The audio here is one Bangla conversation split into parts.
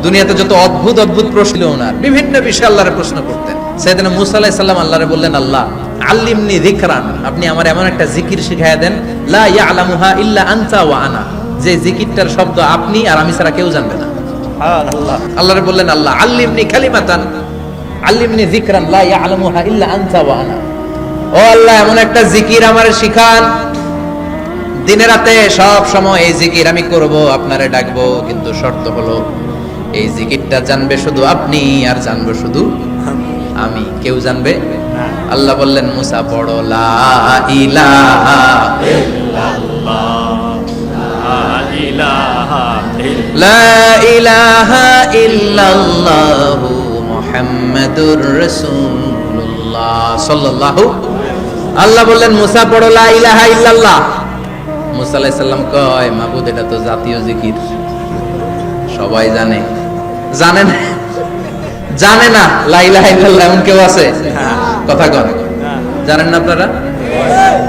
দুনিয়াতে যত অদ্ভুত অদ্ভুত প্রশ্ন ছিল ওনার, বিভিন্ন বিষয়ে আল্লাহরে প্রশ্ন করতেন। সাইয়েদনা মুসা আলাইহিস সালাম আল্লাহরে বললেন, আল্লাহ আল্লিমনি যিকরান, আপনি আমার এমন একটা জিকির শিখাইয়া দেন, লা ইয়ালামুহা ইল্লা আনতা ওয়া আনা, যে জিকিরটার শব্দ আপনি আর আমি ছাড়া কেউ জানবে না। সুবহানাল্লাহ। আল্লাহরে বললেন, আল্লাহ আল্লিমনি কালিমাতান, আল্লিমনি যিকরান লা ইয়ালামুহা ইল্লা আনতা ওয়া আনা, ও আল্লাহ এমন একটা জিকির আমারে শিখান, দিনে রাতে সব সময় এই জিকির আমি করব, আপনারে ডাকবো, কিন্তু শর্ত হলো এই জিকিরটা জানবে শুধু আপনি আর জানবো শুধু আমি, কেউ জানবে না। আল্লাহ বললেন, মুসা পড়ো লা ইলাহা ইল্লাল্লাহ, লা ইলাহা ইল্লাল্লাহু মুহাম্মাদুর রাসূলুল্লাহ সাল্লাল্লাহু। আল্লাহ বললেন, মুসা পড়ো লা ইলাহা ইল্লাল্লাহ। মুসা আলাইহিস সালাম কয়, মাবুদ এটা তো জাতীয় জিকির, সবাই জানে। জানে না, জানে না লা ইলাহা ইল্লাল্লাহ এমন কেউ আছে? কথা কন, জানেন না আপনারা?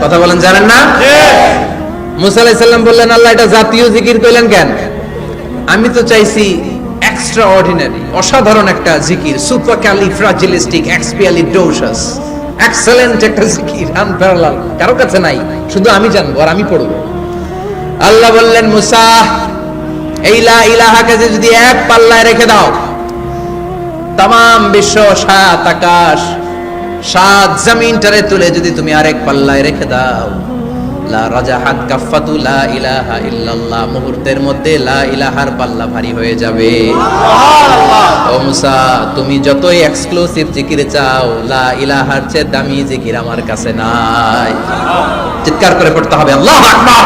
কথা বলেন, জানেন না? মুসা আলাইহিস সালাম বললেন, আল্লাহ এটা জাতীয় জিকির কইলেন কেন? আমি তো চাইছি এক্সট্রা অর্ডিনারি, অসাধারণ একটা জিকির, সুপারক্যালিফ্রাজিলিস্টিক এক্সপিয়ালিডোসাস, এক্সেলেন্ট একটা জিকির, আনপ্যারালাল, কারো কাছে নাই, শুধু আমি জানবো আর আমি পড়বো। আল্লাহ বললেন, মুসা এই লা ইলাহাকে যদি এক পাল্লায় রেখে দাও, তামাম বিশ্ব, সাত আকাশ, সাত জমিনটারে তুলে যদি তুমি আরেক পাল্লায় রেখে দাও, লা রাজাহাত কাফাতু লা ইলাহা ইল্লাল্লাহ, মুহূর্তের মধ্যে লা ইলাহার পাল্লা ভারী হয়ে যাবে। সুবহানাল্লাহ। ও মুসা, তুমি যতই এক্সক্লুসিভ জিকির চাও, লা ইলাহার চেয়ে দামি জিকির আমার কাছে নাই। চিৎকার করে পড়তে হবে আল্লাহু আকবার।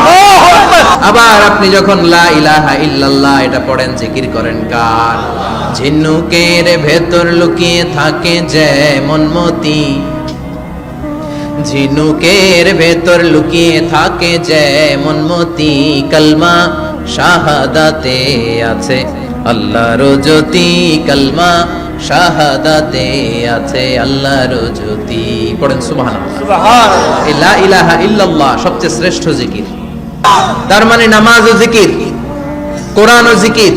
আবার আপনি যখন লা ইলাহা ইল্লাল্লাহ এটা পড়েন, জিকির করেন কার? ঝিনুকের ভেতর লুকিয়ে থাকে যেমন মতি, ঝিনুকের ভেতর লুকিয়ে থাকে যেমন মতি, কালমা শাহাদাতে আছে আল্লাহর জ্যোতি, কালমা শাহাদাতে আছে আল্লাহর জ্যোতি। পড়েন সুবহানাল্লাহ। সুবহানাল্লাহ। লা ইলাহা ইল্লাল্লাহ সবচেয়ে শ্রেষ্ঠ জিকির। তার মানে নামাজও জিকির, কোরআনও জিকির,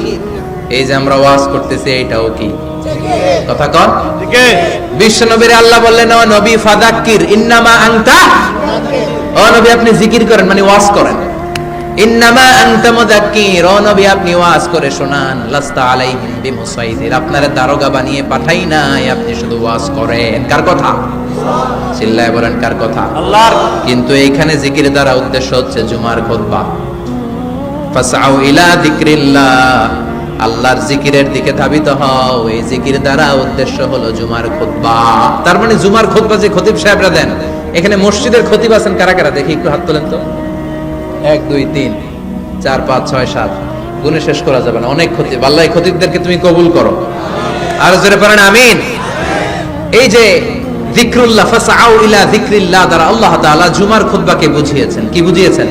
এই যে আমরা ওয়াজ করতেছি এটাও কি? কথা কন। বিশ্ব নবীর আল্লাহ বললেন, ও নবী ফাযাক্কির ইন্নামা আনতা, ও নবী আপনি জিকির করেন মানে ওয়াজ করেন। ইন্নামা আনতা মুযাক্কির, ও নবী আপনি ওয়াজ করে শোনান। লাস্তা আলাইহিম বিমুসাইদির, আপনারে দারোগা বানিয়ে পাঠাই নাই, আপনি শুধু ওয়াজ করেন। কার কথা? চিল্লায় বলেন কার কথা? আল্লাহর। কিন্তু এইখানে জিকির দ্বারা উদ্দেশ্য হচ্ছে জুমার খুতবা। ফাসআউ ইলা যিকরিল্লাহ, আল্লাহর জিকিরের দিকে ধাবিত হও, এই জিকির দ্বারা উদ্দেশ্য হলো জুমার খুতবা। তার মানে জুমার খুতবা যে খতিব সাহেবরা দেন, এখানে মসজিদের খতিব আছেন কারা কারা? দেখি একটু হাত তোলেন তো। 1 2 3 4 5 6 7, গুণে শেষ করা যাবে না, অনেক খতিব। আল্লাহ এই খতিবদেরকে তুমি কবুল করো। আর জোরে পড়েন আমিন। এই যে যিকরুল্লাহ, ফাসআউ ইলা যিকরিল্লাহ দ্বারা আল্লাহ তাআলা জুমার খুতবাকে বুঝিয়েছেন। কি বুঝিয়েছেন?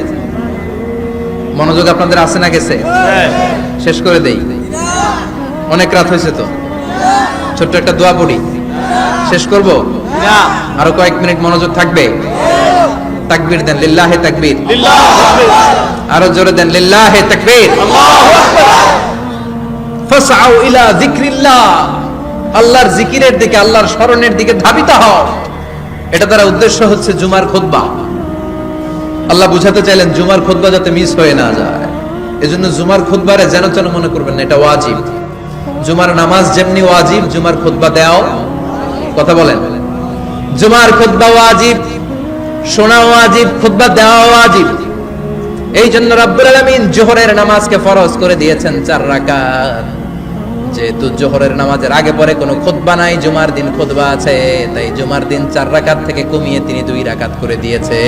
মনোযোগ আপনাদের আছে না গেছে? শেষ করে দেই, অনেক রাত হয়েছে তো। ছোট্ট একটা দোয়া পড়ি, শেষ করব? আরো কয়েক মিনিট মনোযোগ থাকবে? তাকবীর দেন, লিল্লাহি তাকবীর। আরো জোরে দেন, লিল্লাহি তাকবীর। ফাসআউ ইলা যিকরিল্লাহ, আল্লাহর জিকিরের দিকে, আল্লাহর স্মরণের দিকে ধাবিত হও। এটা দ্বারা উদ্দেশ্য হচ্ছে জুমার খুতবা। আল্লাহ বুঝাতে চাইলেন জুমার খুতবা যাতে মিস হয়ে না যায়, এজন্য জুমার খুতবারে যেন তেন মনে করবেন না, এটা ওয়াজিব। জুমার নামাজ যেমনি ওয়াজিব, জুমার খুতবা দেওয়াও, কথা বলেন, জুমার খুতবা ওয়াজিব, শোনা ওয়াজিব, খুতবা দেওয়া ওয়াজিব। এই জন্য রব্বুল আলামিন জোহরের নামাজকে ফরজ করে দিয়েছেন 4 রাকাত। যেহেতু জোহরের নামাজের আগে পরে কোনো খুতবা নাই, জুমার দিন খুতবা আছে, তাই জুমার দিন 4 রাকাত থেকে কমিয়ে তিনি 2 রাকাত করে দিয়েছে।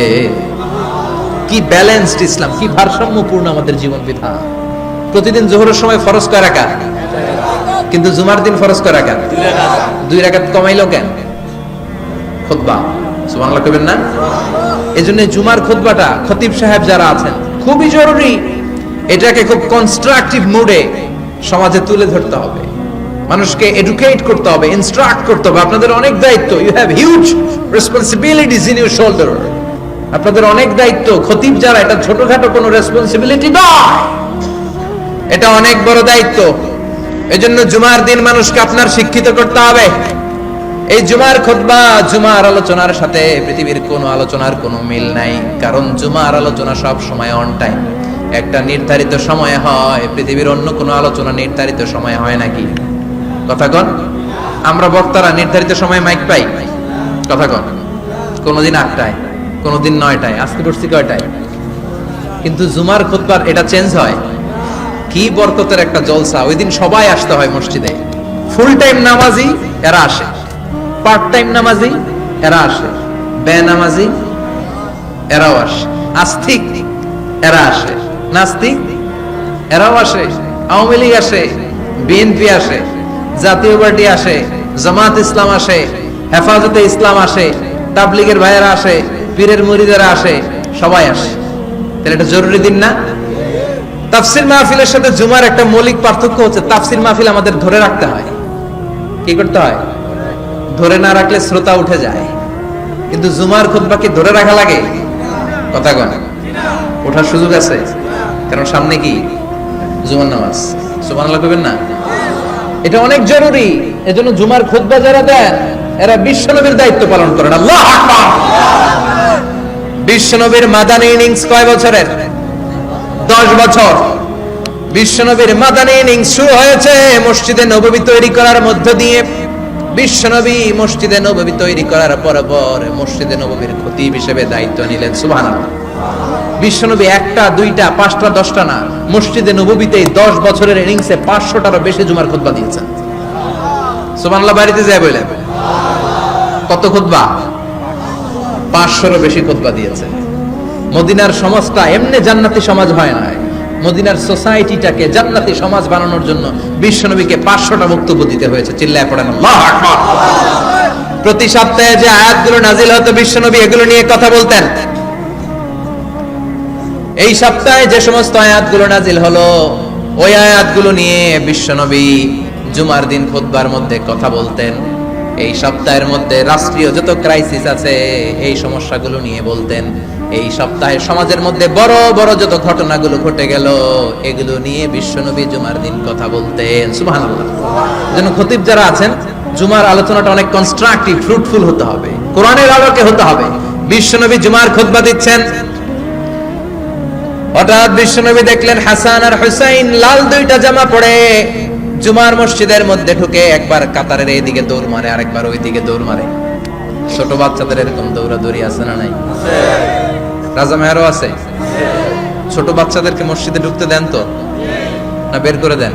কি ব্যালেন্সড ইসলাম, কি ভারসাম্যপূর্ণ আমাদের জীবন বিধান। প্রতিদিন জোহরের সময় ফরজ কয় রাকাত, কিন্তু জুমার দিন ফরজ কয় রাকাত? 2 রাকাত কমাইলো কেন? খুতবা। সুবহানাল্লাহ কইবেন না? এজন্য জুমার খুতবাটা খতিব সাহেব যারা আছেন খুবই জরুরি। এটাকে খুব কনস্ট্রাকটিভ মুডে সমাজে তুলে ধরতে হবে, মানুষকে এডুকেট করতে হবে, ইনস্ট্রাক্ট করতে হবে। আপনাদের অনেক দায়িত্ব, you have huge responsibilities in your shoulder. আপনাদের অনেক দায়িত্ব। খতিব যারা, এটা ছোটখাটো কোনো রেসপন্সিবিলিটি নয়, এটা অনেক বড় দায়িত্ব। এজন্য জুমার দিন মানুষকে আপনার শিক্ষিত করতে হবে। এই জুমার খুতবা, জুমার আলোচনার সাথে পৃথিবীর কোনো আলোচনার কোনো মিল নাই, কারণ জুমার আলোচনা সব সময় অন টাইম, একটা নির্ধারিত সময়ে হয়। পৃথিবীর অন্য কোনো আলোচনা নির্ধারিত সময়ে হয় নাকি? কথা কন। আমরা বক্তারা নির্ধারিত সময়ে মাইক পাই? কথা কন। কোনদিন 8টায়, কোনদিন 9টায়, আজকে পড়ছি কয়টায়? কিন্তু জুমার খুতবার এটা চেঞ্জ হয়। কি বরকতের একটা জলসা! ওই দিন সবাই আসতে হয় মসজিদে। ফুল টাইম নামাজি এরা আসে, পার্ট টাইম নামাজি এরা আসে, বেনামাজি এরাও আসে, আস্তিক এরা আসে, নাস্তিক এরাও আসে, আওয়ামী লীগ আসে, বিএনপি আসে, জাতীয় পার্টি আসে, জামাত ইসলাম আসে, হেফাজতে ইসলাম আসে, তাবলীগের ভাইয়েরা আসে, পীরের মুরিদেরা আসে, সবাই আসে। তাহলে এটা জরুরি দিন না? তাফসির মাহফিলের সাথে জুমার একটা মৌলিক পার্থক্য হচ্ছে, তাফসির মাহফিল আমাদের ধরে রাখতে হয়। কি করতে হয়? ধরে না রাখলে শ্রোতা উঠে যায়। কিন্তু জুমার খুতবা কি ধরে রাখা লাগে? কথা কন। ওঠার সুযোগ আছে, কারণ সামনে কি জুমার নামাজ। সুবহানাল্লাহ কইবেন না? এটা অনেক জরুরি। এজন্য জুমার খুতবা যারা দেন এরা বিশ্বনবীর দায়িত্ব পালন করেন। আল্লাহু আকবার। বিশ্বনবীর মাদানী ইনিংস কয় বছরের? 10 বছর। বিশ্বনবীর মাদানী ইনিংস শুরু হয়েছে মসজিদে নববী তৈরি করার মধ্য দিয়ে। বিশ্বনবী মসজিদে নববী তৈরি করার পর মসজিদে নববীর খতিব হিসেবে দায়িত্ব নিলেন। সুবহানাল্লাহ। বিশ্বনবী 1টা 2টা 5টা 10টা না, মসজিদে নববীতে 10 বছরের ইনিংসে 500টারও বেশি জুমার খুতবা দিয়েছেন। সুবহানাল্লাহ। বাড়িতে যায় বলেন কত খুতবা? 500রও বেশি খুতবা দিয়েছেন। মদিনার সমাজটা এমনি জান্নাতি সমাজ হয় না, মদিনার সোসাইটিটাকে জান্নাতি সমাজ বানানোর জন্য বিশ্বনবীকে 500টা বক্তব্য দিতে হয়েছে। চিল্লায় পড়েন আল্লাহু আকবার। প্রতি সপ্তাহে যে আয়াতগুলো নাজিল হতো বিশ্বনবী এগুলো নিয়ে কথা বলতেন। এই সপ্তাহে যে সমস্ত আয়াতগুলো নাজিল হলো ওই আয়াতগুলো নিয়ে বিশ্বনবী জুমার দিন খুতবার মধ্যে কথা বলতেন। এই সপ্তাহের মধ্যে রাষ্ট্রীয় যত ক্রাইসিস আছে এই সমস্যাগুলো নিয়ে বলতেন। এই সপ্তাহে সমাজের মধ্যে বড় বড় যত ঘটনাগুলো ঘটে গেল এগুলো নিয়ে বিশ্বনবী জুমার দিন কথা বলতেন। সুবহানাল্লাহ। যেন খতিব যারা আছেন জুমার আলোচনাটা অনেক কনস্ট্রাকটিভ, ফ্রুটফুল হতে হবে, কোরআনের আলোকে হতে হবে। বিশ্বনবী জুমার খুতবা দিচ্ছেন, হঠাৎ বিশ্বনবী দেখলেন হাসান আর হুসাইন লাল 2টা জামা পরে জুমার মসজিদের মধ্যে ঢুকে একবার কাতারের এইদিকে দৌড় মারে, আরেকবার ওইদিকে দৌড় মারে। ছোট বাচ্চাদের এরকম দৌড়াদৌড়ি আছে না নাই? রাজা মেয়ারও আছে। ছোট বাচ্চাদেরকে মসজিদে ঢুকতে দেন তো না বের করে দেন?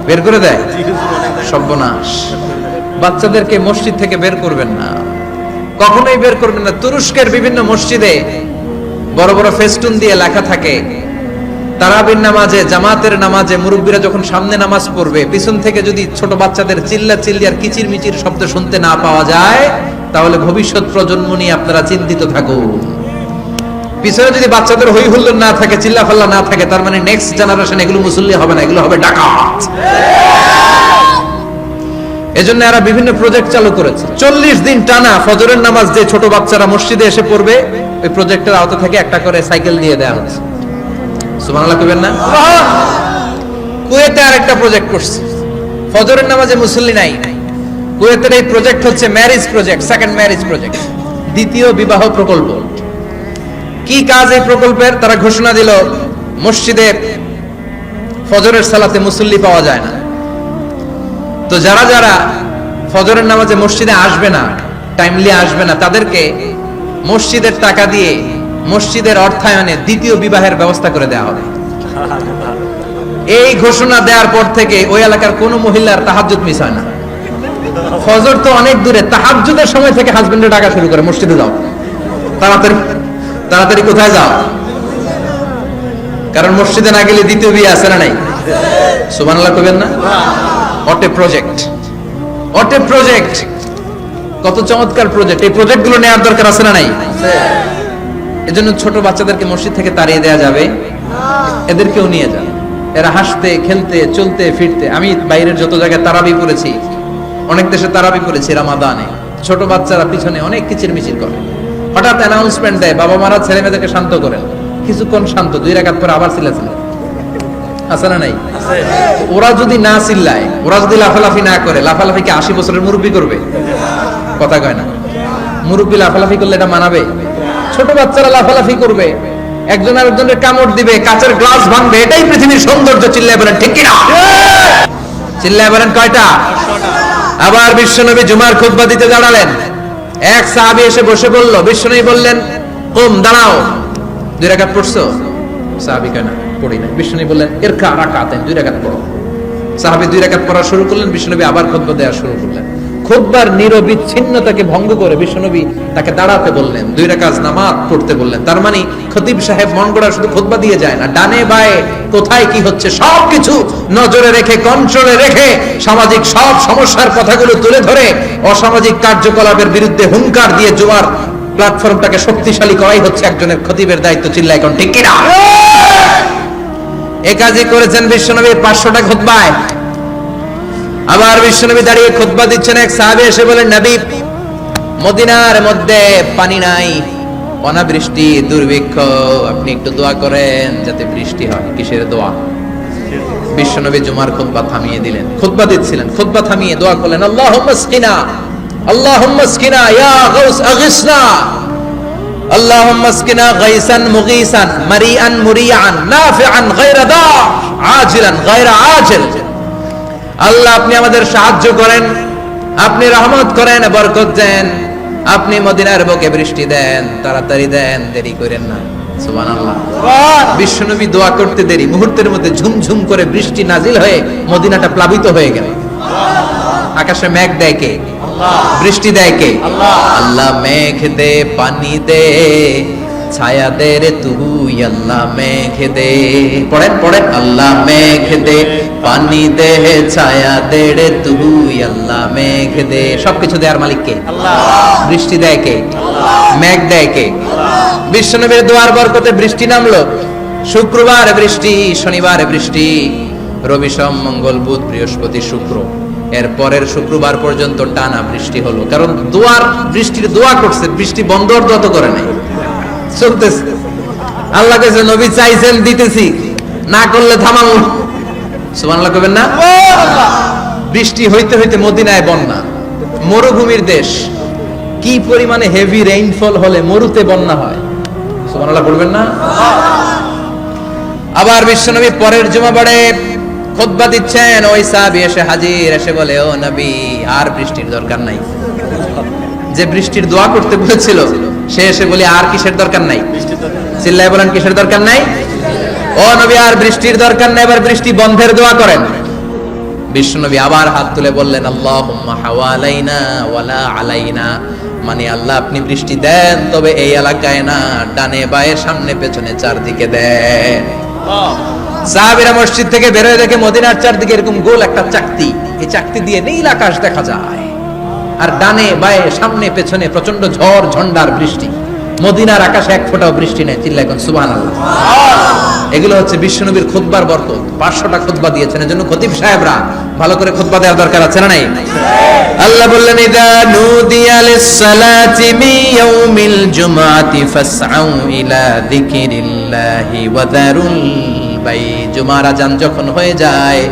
বের করে দেয়। সর্বনাশ। বাচ্চাদেরকে মসজিদ থেকে বের করবেন না, কখনোই বের করবেন না। তুরস্কের বিভিন্ন মসজিদে বড় বড় ফেস্টুন দিয়ে লেখা থাকে তারাবির নামাজে, জামাতের নামাজে মুরব্বীরা যখন সামনে নামাজ পড়বে পিছন থেকে যদি ছোট বাচ্চাদের চিল্লা চিল্লি আর কিচির মিচির শব্দ শুনতে না পাওয়া যায় তাহলে ভবিষ্যৎ প্রজন্ম নিয়ে আপনারা চিন্তিত থাকুন। পিছনে যদি বাচ্চাদের হই হুল্লোড় না থাকে, চিল্লা ফাল্লা না থাকে, তার মানে নেক্সট জেনারেশন এগুলো মুসল্লি হবে না, এগুলো হবে ডাকাত। এজন্য এরা বিভিন্ন প্রজেক্ট চালু করেছে। 40 দিন টানা ফজরের নামাজ যে ছোট বাচ্চারা মসজিদে এসে পড়বে ওই প্রজেক্টের আওতা থেকে একটা করে সাইকেল দিয়ে দেওয়া হচ্ছে। সুবহানাল্লাহ কইবেন না? কুয়েতে আরেকটা প্রজেক্ট করছে, ফজরের নামাজে মুসল্লি নাই। কুয়েতের এই প্রজেক্ট হচ্ছে marriage project, second marriage project, দ্বিতীয় বিবাহ প্রকল্প। কি কাজ এই প্রকল্পের? তারা ঘোষণা দিল মসজিদে ফজরের সালাতে মুসল্লি পাওয়া যায় না, তো যারা যারা ফজরের নামাজে মসজিদে আসবে না, টাইমলি আসবে না, তাদেরকে মসজিদের টাকা দিয়ে মসজিদের অর্থায়নে দ্বিতীয় বিবাহের ব্যবস্থা করে দেওয়া হবে। এই ঘোষণা দেওয়ার পর থেকে ওই এলাকার কোন মহিলার তাহাজ্জুদ মিস হয় না। ফজর তো অনেক দূরে, তাহাজ্জুদের সময় থেকে হাজবেন্ডের ডাকা শুরু করে মসজিদে যাও, তাড়াতাড়ি তাড়াতাড়ি কোথায় যাও, কারণ মসজিদে না গেলে দ্বিতীয় বিয়ে আছে না নাই? সুবহানাল্লাহ কইবেন না? What a project, what a project, কত চমৎকার প্রজেক্ট। এই প্রজেক্ট গুলো নেওয়ার দরকার আছে না নাই? এজন্য ছোট বাচ্চাদেরকে মসজিদ থেকে তাড়িয়ে দেওয়া যাবে, এদেরকেও নিয়ে যান। এরা হাসতে খেলতে চলতে ফিরতে, আমি বাইরের যত জায়গায় তারাবি করেছি, অনেক দেশে তারাবি করেছি রমাদানে, ছোট বাচ্চারা পিছনে অনেক কিচির মিচির করে, হঠাৎ অ্যানাউন্সমেন্ট দেয় বাবা মারা ছেলে মেয়েদেরকে শান্ত করেন, কিছুক্ষণ শান্ত, 2 রাকাত পরে আবার চিল্লাচিল্লি। আছে না নাই? ওরা যদি না চিল্লায়, ওরা যদি লাফালাফি না করে, লাফালাফি কি 80 বছরের মুরব্বী করবে? কথা কয় না। মুরব্বী লাফালাফি করলে এটা মানাবে? ছোট বাচ্চারা লাফালাফি করবে, একজন আরেকজনের কামড় দিবে, কাঁচের গ্লাস ভাঙবে, এটাই পৃথিবীর সৌন্দর্য। চিল্লায় বলেন ঠিক কিনা? চিল্লায় বলেন কয়টা? আবার বিশ্বনবী জুমার খুতবা দিতে দাঁড়ালেন, এক সাহাবী এসে বসে বলল, বিশ্বনবী বললেন কুম, দাঁড়াও, 2 রাকাত পড়ছো? সাহাবী কয় না, পড়ি না। বিশ্বনবী বললেন ইরকা রাকাতান, 2 রাকাত পড়ো। সাহাবী 2 রাকাত পড়া শুরু করলেন, বিশ্বনবী আবার খুতবা দেওয়া শুরু করলেন। খুতবার নিরবিচ্ছিন্নতাকে ভঙ্গ করে বিশ্বনবী তাকে দাঁড়াতে বললেন, 2 রাকাত নামাজ পড়তে বললেন। তার মানে খতিব সাহেব মন গড়া শুধু খুতবা দিয়ে যায় না, ডানে বায়ে কোথায় কি হচ্ছে সবকিছু নজরে রেখে, কন্ট্রোলে রেখে, সামাজিক সব সমস্যার কথাগুলো তুলে ধরে অসামাজিক কার্যকলাপের বিরুদ্ধে হুঙ্কার দিয়ে জুমার প্ল্যাটফর্মটাকে শক্তিশালী করাই হচ্ছে একজনের খতিবের দায়িত্ব। চিল্লায় কোন ঠিক কিনা? এই কাজই করেছেন বিশ্বনবী 500টা খুতবায়। আবার বিশ্বনবী দাঁড়িয়ে খুতবা দিচ্ছেন, এক সাহাবী এসে বলেন, নবী, মদিনার মধ্যে পানি নাই, অনাবৃষ্টি, দুর্ভিক্ষ, আপনি একটু দোয়া করেন যাতে বৃষ্টি হয়। কিসের দোয়া? বিশ্বনবী জুমার খুতবা থামিয়ে দিলেন, খুতবা দিচ্ছিলেন, খুতবা থামিয়ে দোয়া করলেন, আল্লাহুম্মা আসকিনা, আল্লাহুম্মা আসকিনা ইয়া গাউস আগিসনা, আল্লাহুম্মা আসকিনা গাইসান মুগীসান মারিআন মুরিআন নাফিআন গায়রা দা আজিলান গায়রা আজিল। আল্লাহ, আপনি আমাদের সাহায্য করেন, আপনি রহমত করেন, বরকত দেন, আপনি মদিনার বুকে বৃষ্টি দেন, তাড়াতাড়ি দেন, দেরি করেন না। সুবহানাল্লাহ। বিশ্বনবী দোয়া করতে দেরি, মুহূর্তের মধ্যে ঝুমঝুম করে বৃষ্টি নাজিল হয়ে মদিনাটা প্লাবিত হয়ে গেল। আকাশে মেঘ দেয় কে? বৃষ্টি দেয় কে? আল্লাহ। মেঘ দে, পানি দে, ছায়া দে রে তুই, আল্লাহ মেঘ দে। পড়েন পড়েন, আল্লাহ মেঘ দে, পানি দে, ছায়া দে রে তুই, আল্লাহ মেঘ দে। সবকিছু দেয়ার মালিক কে? আল্লাহ। বৃষ্টি দেয় কে? আল্লাহ। মেঘ দেয় কে? বিশ্বনবীর দোয়ার বরকতে বৃষ্টি নামলো। শুক্রবার বৃষ্টি, শনিবার বৃষ্টি, রবি সোম মঙ্গল বুধ বৃহস্পতি শুক্র, এর পরের শুক্রবার পর্যন্ত টানা বৃষ্টি হলো। কারণ দোয়ার বৃষ্টির দোয়া করছে, বৃষ্টি বন্ধর দত করে নাই, চলতেছে। আল্লাহ কাছে নবী চাইছেন, দিতেছি, না করলে থামাবো। সুবহানাল্লাহ কইবেন না? বৃষ্টি হইতে হইতে মদিনায় বন্যা, মরুভূমির দেশ, কি পরিমাণে হেভি রেইনফল হলে মরুতে বন্যা হয়। সুবহানাল্লাহ বলবেন না? আবার বিশ্বনবী পরের জুমাবারে খুতবা দিচ্ছেন, ওই সাহাবী এসে হাজির, এসে বলে, ও নবী, আর বৃষ্টির দরকার নাই। যে বৃষ্টির দোয়া করতে বলেছিল সে এসে বলে, আর কিসের দরকার নাই? চিল্লায় বলেন কিসের দরকার নাই? ও নবী, আর বৃষ্টির দরকার নাই, এবার বৃষ্টি বন্ধের দোয়া করেন। বিশ্বনবী আবার হাত তুলে বললেন, আল্লাহুম্মা হাওয়ালাইনা ওয়ালা আলাইনা, মানে আল্লাহ আপনি বৃষ্টি দেন, তবে এই এলাকায় না, ডানে বায়ে সামনে পেছনে চারদিকে দেন। সাহাবীরা মসজিদ থেকে বের হয়ে দেখে মদিনার চারদিকে এরকম গোল একটা চাকতি, এই চাকতি দিয়ে নীল আকাশ দেখা যায়, আর ডানে বায়ে সামনে পেছনে প্রচন্ড ঝড় ঝন্ডার বৃষ্টি। মদিনার আকাশে এক ফোঁটাও বৃষ্টি নেই। চিল্লায় কোন সুবহানাল্লাহ। এগুলো হচ্ছে বিশ্বনবীর খুতবার বরকত। 500টা খুতবা দিয়েছেন, এজন্য খতিব সাহেবরা ভালো করে খুতবা দেওয়ার দরকার আছে না নাই? আল্লাহ বললেন, ইদা নুদিয়া লিস-সালাতি মিন ইয়াউমিল জুমআতি ফাসআউ ইলা যিকিরিল্লাহি ওয়া দারুল বাই। জুমার আযান যখন হয়ে যায়,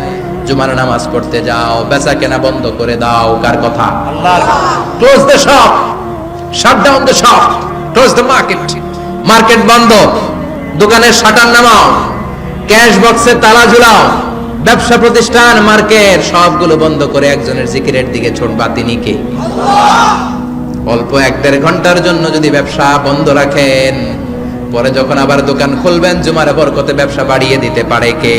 জুমার নামাজ পড়তে যাও, বেচা কেনা বন্ধ করে দাও। কার কথা? আল্লাহর। Close the shop, shut down the shop, close the market. Market বন্ধ, দোকানের শাটার নামাও, ক্যাশ বক্সে তালা ঝুলাও, ব্যবসা প্রতিষ্ঠান, মার্কেট সবগুলো বন্ধ করে একজনের জিকিরের দিকে ছুটবা। তিনি কে? আল্লাহ। অল্প 1-1.5 ঘন্টার জন্য যদি ব্যবসা বন্ধ রাখেন, পরে যখন আবার দোকান খুলবেন, জুমার বরকতে ব্যবসা বাড়িয়ে দিতে পারে কে?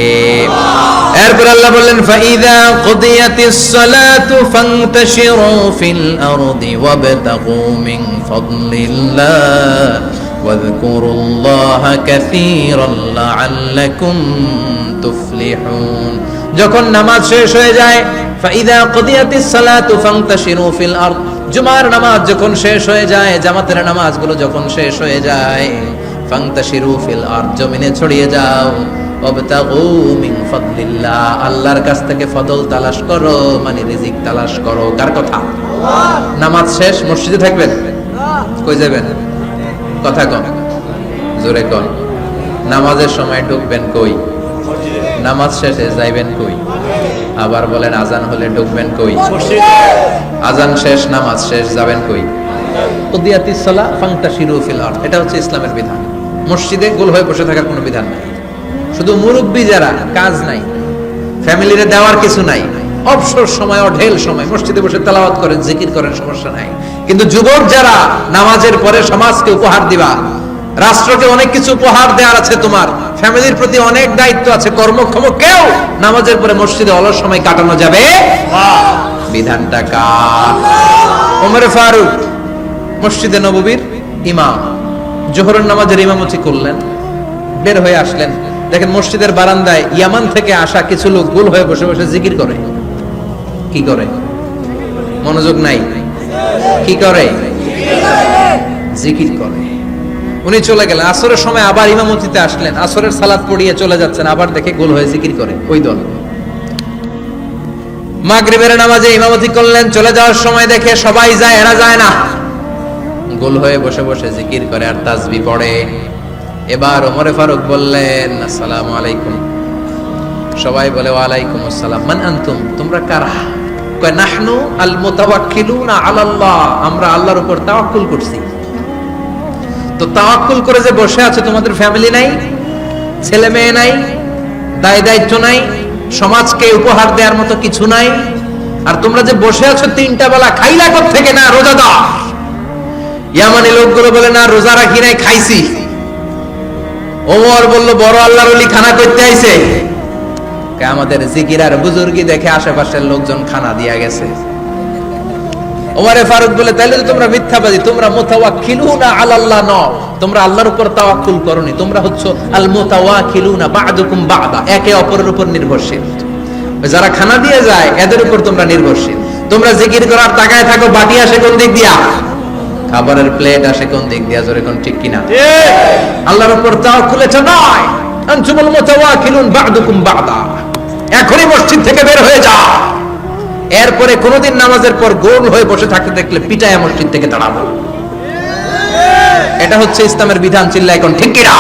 এরপর আল্লাহ বললেন, ফাইদা কুদিয়াতিস সালাতু ফান্তাশিরু ফিল আরদি ওয়াবতাগু মিন ফাদলিল্লাহ ওয়াযকুরুল্লাহা কাসীরান লাআল্লাকুম তুফলিহুন। যখন নামাজ শেষ হয়ে যায়, ফাইদা কুদিয়াতিস সালাতু ফান্তাশিরু ফিল আরদ, জুমার নামাজ যখন শেষ হয়ে যায়, জামাতের নামাজগুলো যখন শেষ হয়ে যায়, ফান্তাশিরু ফিল আরদ, জমিনে ছড়িয়ে যাও, ওয়াবতাগু মিন ফাদলিল্লাহ, আল্লাহর কাছ থেকে ফজল তালাশ করো, মানে রিজিক তালাশ করো। কার কথা? আল্লাহ। নামাজ শেষ মসজিদে থাকবেন? কই যাবেন? কথা কম, জোরে কম। নামাজের সময় ঢুকবেন কই? মসজিদে। নামাজ শেষে যাইবেন কই? আবার বলেন আজান হলে ঢুকবেন কই? আজান শেষ, নামাজ শেষ, যাবেন কই? কুদিয়াতিস সালাহ ফান্তাশিরু ফিল আরদ। এটা হচ্ছে ইসলামের বিধান। মসজিদে গোল হয়ে বসে থাকার কোনো বিধান নাই। শুধু মুরব্বী যারা, কাজ নাই, ফ্যামিলিরে দেওয়ার কিছু নাই, অবসর সময় অঢেল সময় মসজিদে বসে তেলাওয়াত করেন, জিকির করেন, সমস্যা নাই। কিন্তু যুবক যারা, নামাজের পরে সমাজকে উপহার দিবা, রাষ্ট্রকে অনেক কিছু উপহার দেওয়ার আছে, তোমার ফ্যামিলির প্রতি অনেক দায়িত্ব আছে, কর্মক্ষম কেউ নামাজের পরে মসজিদে অলস সময় কাটানো যাবে না। বিধানটা কার? ওমরে ফারুক মসজিদে নববীর ইমাম, জোহরের নামাজের ইমামতি করলেন, বের হয়ে আসলেন, দেখেন মসজিদের বারান্দায় ইয়ামান থেকে আসা কিছু লোক গোল হয়ে বসে বসে জিকির করে। কি করে? মনোযোগ নাই। কি করে? জিকির করে। উনি চলে গেলেন, আসরের সময় আবার ইমামতিতে আসলেন, আসরের সালাত পড়িয়ে চলে যাচ্ছেন, আবার দেখে গোল হয়ে জিকির করে ওই দল। মাগরিবের নামাজে ইমামতি করলেন, চলে যাওয়ার সময় দেখে সবাই যায়, এরা যায় না, গোল হয়ে বসে বসে জিকির করে আর তাসবিহ পড়ে। এবার ওমরে ফারুক বললেন, আসসালামু আলাইকুম। সবাই বলে ওয়ালাইকুম আসসালাম। মান আনতুম? তোমরা কারা? কয় নাহনু আল মুতাওয়াক্কিলুনা আলাল্লাহ, আমরা আল্লাহর উপর তাওয়াক্কুল করছি। তো তাওয়াক্কুল করে যে বসে আছো, তোমাদের ফ্যামিলি নাই, ছেলে মেয়ে নাই, দায় দায়িত্ব নাই, সমাজকে উপহার দেওয়ার মতো কিছু নাই, আর তোমরা যে বসে আছো তিনটা বেলা খাইলা কোত্থেকে? না রোজাদার। ইয়ামানি লোকগুলো বলে না রোজা রাখি নাই, খাইছি। ওমর বলল বড় আল্লাহর ওলি খানা করতে আইছে। আমাদের জিকির আর বুজুর্গি দেখে আশেপাশের লোকজন খানা দিয়া গেছে। ওমরে ফারুক বলে তাইলে তো তোমরা মিথ্যাবাদী, তোমরা মুতাওয়াক্কিলুনা আলাল্লাহ নও, তোমরা আল্লাহর উপর তাওয়াক্কুল করনি, তোমরা হচ্ছে আল মুতাওয়াক্কিলুনা বা'দুকুম বা'দা, একে অপরের উপর নির্ভরশীল। যারা খানা দিয়ে যায় এদের উপর তোমরা নির্ভরশীল। তোমরা জিকির করার তাকায় থাকো, বাটি আসে কোন দিক দিয়া, খাবারের প্লেট আসে কোন দিক দিয়া, জোরে কোন ঠিক কিনা? আল্লাহর উপর তাওয়াক্কুল এটা নয়। আনতুমুল মুতাওয়াক্কিলুন বা'দুকুম বা'দা। এখনই মসজিদ থেকে বের হয়ে যাও। এরপরে কোনদিন নামাজের পর গোল হয়ে বসে থাকতে দেখলে পিটায়া মসজিদ থেকে তাড়াবো। এটা হচ্ছে ইসলামের বিধান। চিল্লা এখন ঠিক কিনা?